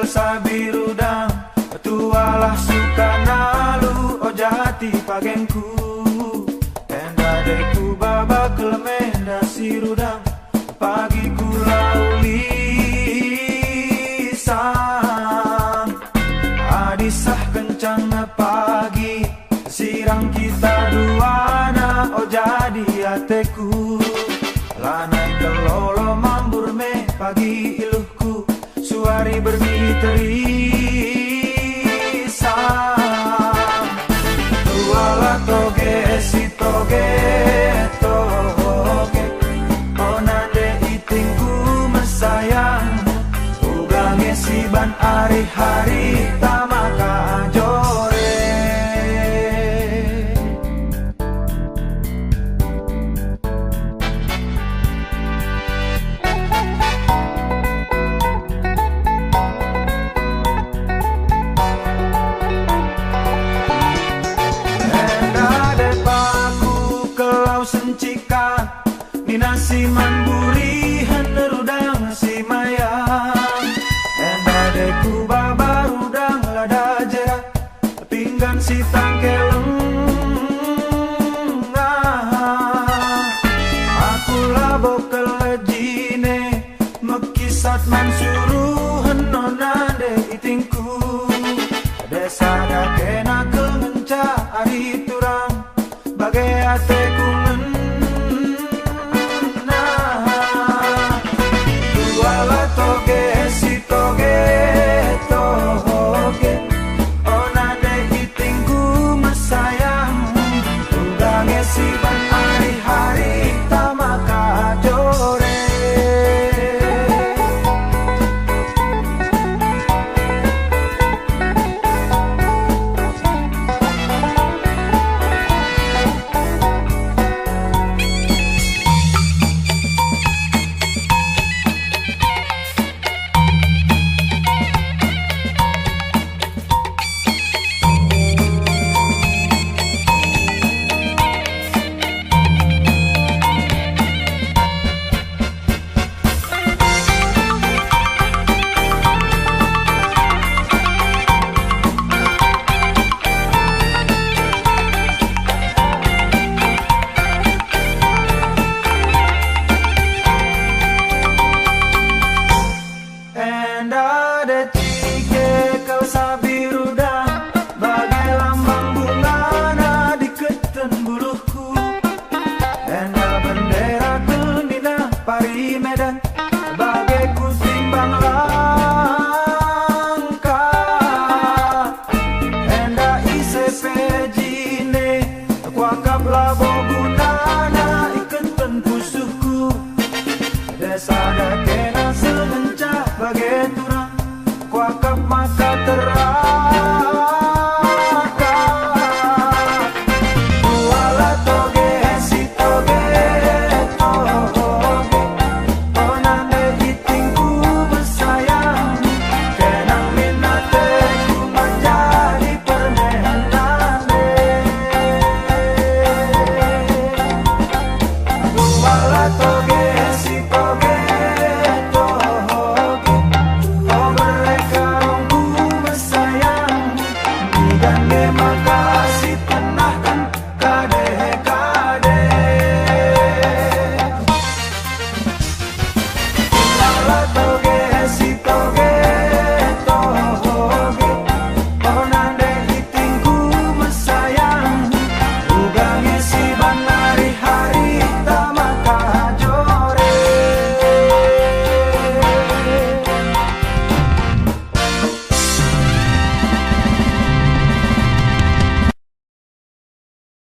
sabirudang tualah suka nalu o jati pagengku enda deku baba kelemenda sirudang pagi ku laulisan adisah kencang pagi sirang kita duana o jadi ateku lanai kelolo mambur me pagi iluhku suari bermiteri sang tuala toge si toge toge onade itingku mesayang ugange siban hari-hari tamaka jore sencika minasi manburi henderudang si mayang enda deku babarudang lada jerak pinggan si tangkeleng aku labo kelejine mekisat mansuru henonade itingku desa dakena kemenca ari turang bagai ateku Medan bagai kusimbang langkah enda isepejine kuangkap labo gunana ikenten pusuhku desa dakena semencah bagai turang kuangkap maka terang toge